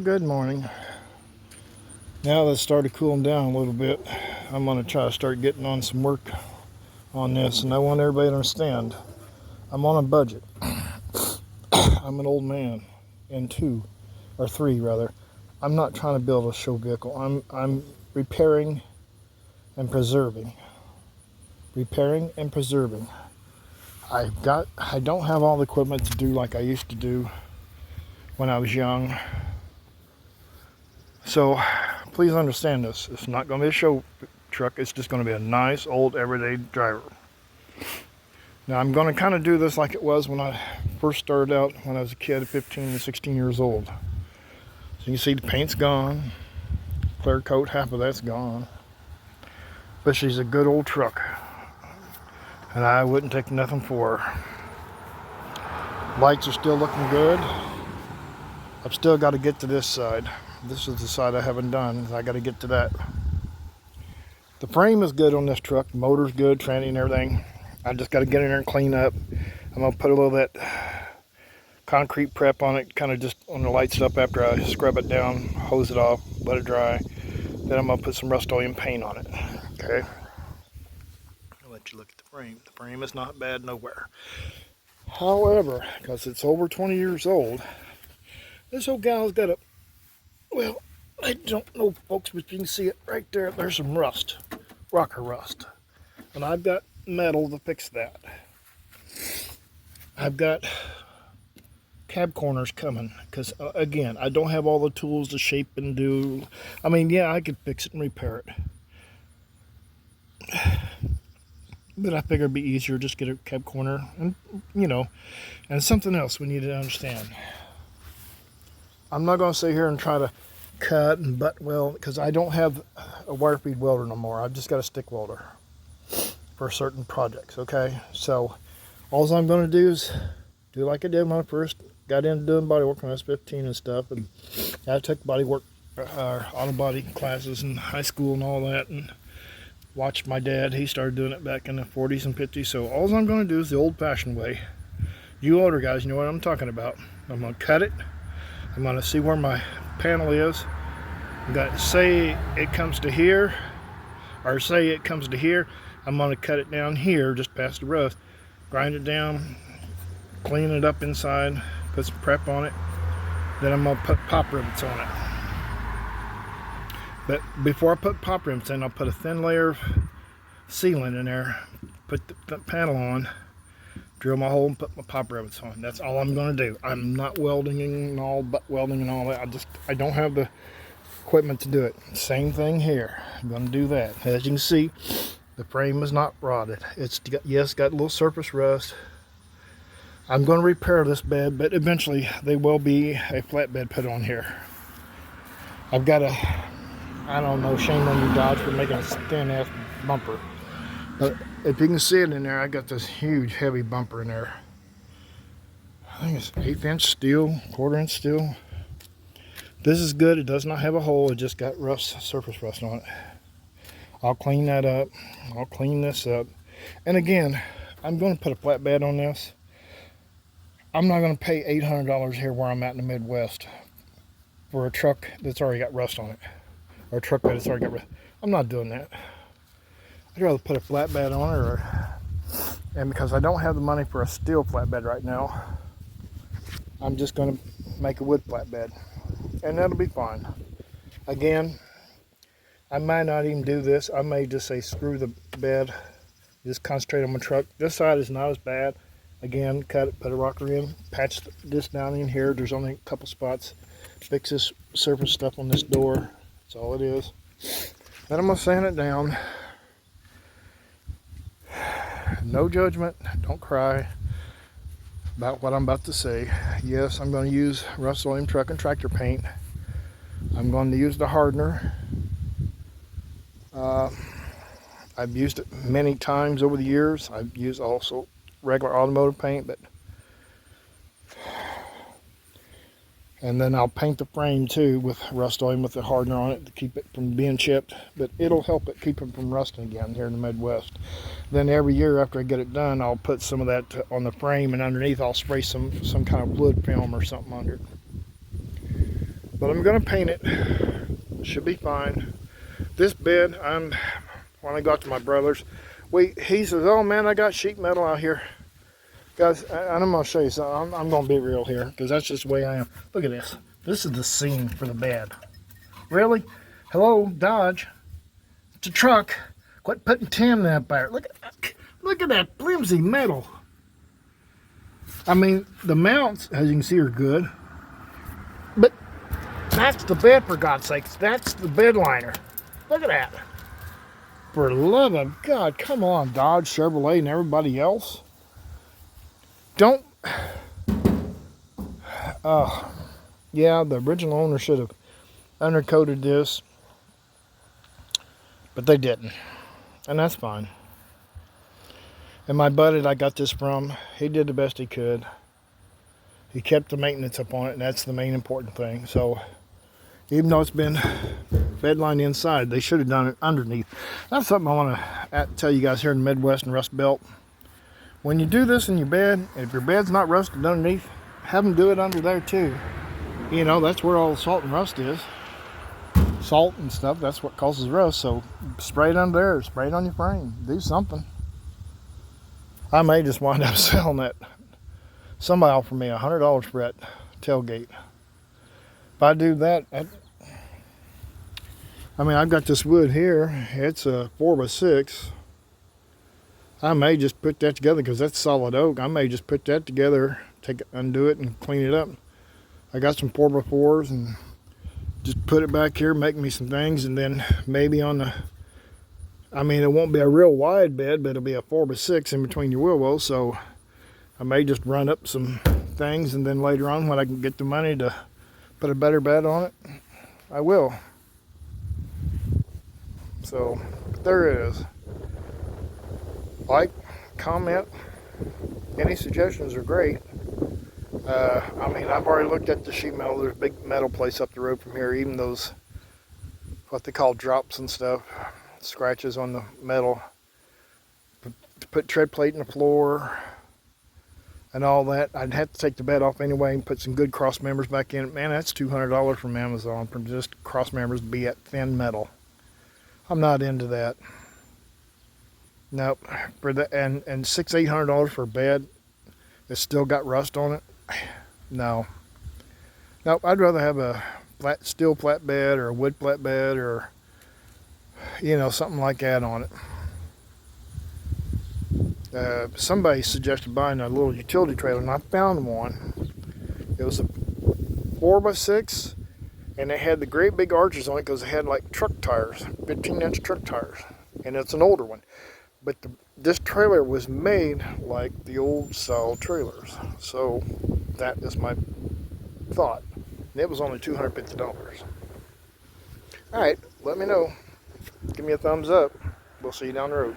Well, good morning. Now that it's started cooling down a little bit, I'm going to try to start getting on some work on this, and I want everybody to understand I'm on a budget. I'm an old man, and two, or three rather. I'm not trying to build a show vehicle. I'm repairing and preserving. Repairing and preserving. I don't have all the equipment to do like I used to do when I was young. So please understand this. It's not going to be a show truck. It's just going to be a nice old everyday driver. Now I'm going to kind of do this like it was when I first started out when I was a kid, 15 to 16 years old. So you can see the paint's gone. Clear coat, half of that's gone. But she's a good old truck. And I wouldn't take nothing for her. Lights are still looking good. I've still got to get to this side. This is the side I haven't done. I got to get to that. The frame is good on this truck. The motor's good, tranny and everything. I just got to get in there and clean up. I'm going to put a little of that concrete prep on it, kind of just on the light stuff after I scrub it down, hose it off, let it dry. Then I'm going to put some Rust-Oleum paint on it. Okay? I'll let you look at the frame. The frame is not bad nowhere. However, because it's over 20 years old, this old gal's got a, well, I don't know, folks, but you can see it right there. There's some rust, rocker rust. And I've got metal to fix that. I've got cab corners coming because, again, I don't have all the tools to shape and do. I mean, yeah, I could fix it and repair it. But I figure it'd be easier just get a cab corner and, you know, and something else we need to understand. I'm not going to sit here and try to cut and butt weld because I don't have a wire feed welder no more. I've just got a stick welder for certain projects, okay? So all I'm going to do is do like I did when I first got into doing body work when I was 15 and stuff. And I took body work, auto body classes in high school and all that, and watched my dad. He started doing it back in the 40s and 50s. So all I'm going to do is the old-fashioned way. You older guys, you know what I'm talking about. I'm going to cut it. I'm going to see where my panel is. I'm going to say it comes to here, or say it comes to here. I'm going to cut it down here, just past the rust, grind it down, clean it up inside, put some prep on it. Then I'm going to put pop rivets on it. But before I put pop rivets in, I'll put a thin layer of sealant in there, put the panel on, drill my hole and put my pop rivets on. That's all I'm going to do. I'm not welding and all, butt welding and all that. I don't have the equipment to do it. Same thing here. I'm going to do that. As you can see, the frame is not rotted. It's got, yes, got a little surface rust. I'm going to repair this bed, but eventually there will be a flatbed put on here. I've got a, I don't know, shame on you Dodge for making a thin ass bumper. But if you can see it in there, I got this huge heavy bumper in there. I think it's 1/8 inch steel, 1/4 inch steel. This is good. It does not have a hole. It just got rust, surface rust on it. I'll clean that up. I'll clean this up. And again, I'm going to put a flatbed on this. I'm not going to pay $800 here where I'm at in the Midwest for a truck that's already got rust on it. Or a truck that's already got rust. I'm not doing that. I'd rather put a flatbed on it, and because I don't have the money for a steel flatbed right now, I'm just going to make a wood flatbed, and that'll be fine. Again, I might not even do this. I may just say screw the bed, just concentrate on my truck. This side is not as bad. Again, cut it, put a rocker in, patch this down in here. There's only a couple spots. Fix this surface stuff on this door. That's all it is. Then I'm going to sand it down. No judgment, don't cry about what I'm about to say. Yes, I'm going to use Rust-Oleum truck and tractor paint. I'm going to use the hardener. I've used it many times over the years. I've used also regular automotive paint, and then I'll paint the frame too with Rust-Oleum with the hardener on it to keep it from being chipped, but it'll help it keep it from rusting again here in the Midwest. Then every year after I get it done, I'll put some of that on the frame, and underneath I'll spray some kind of wood film or something under it. But I'm gonna paint it. Should be fine. This bed, when I got to my brother's, he says, "Oh man, I got sheet metal out here." Guys, and I'm gonna show you something. I'm gonna be real here, because that's just the way I am. Look at this. This is the scene for the bed. Really? Hello, Dodge. It's a truck. Quit putting tin up there. Look at that flimsy metal. I mean, the mounts, as you can see, are good. But that's the bed, for God's sakes. That's the bed liner. Look at that. For love of God, come on, Dodge, Chevrolet, and everybody else. Don't. Yeah, the original owner should have undercoated this, but they didn't, and that's fine. And my buddy that I got this from, he did the best he could. He kept the maintenance up on it, and that's the main important thing. So even though it's been bedlined inside, they should have done it underneath. That's something I want to tell you guys here in the Midwest and Rust Belt. When you do this in your bed, if your bed's not rusted underneath, have them do it under there too. You know, that's where all the salt and rust is. Salt and stuff, that's what causes rust. So spray it under there, spray it on your frame, do something. I may just wind up selling that. Somebody offered me $100 for that tailgate. If I do that, I mean, I've got this wood here. It's a 4x6. I may just put that together because that's solid oak. I may just put that together, undo it and clean it up. I got some 4x4s and just put it back here, make me some things, and then maybe on the, I mean, it won't be a real wide bed, but it'll be a 4x6 in between your wheel wells. So I may just run up some things, and then later on when I can get the money to put a better bed on it, I will. So there it is. Like, comment, any suggestions are great. I mean, I've already looked at the sheet metal. There's a big metal place up the road from here. Even those, what they call drops and stuff, scratches on the metal. To put tread plate in the floor and all that, I'd have to take the bed off anyway and put some good cross members back in. Man, that's $200 from Amazon for just cross members to be at thin metal. I'm not into that. Nope. For the and $600-800 for a bed that's still got rust on it. No. Nope. I'd rather have a steel flat bed or a wood flat bed, or you know, something like that on it. Somebody suggested buying a little utility trailer, and I found one. It was a 4x6, and it had the great big arches on it because it had like truck tires, 15-inch truck tires, and it's an older one. But this trailer was made like the old style trailers. So that is my thought. And it was only $250. Alright, let me know. Give me a thumbs up. We'll see you down the road.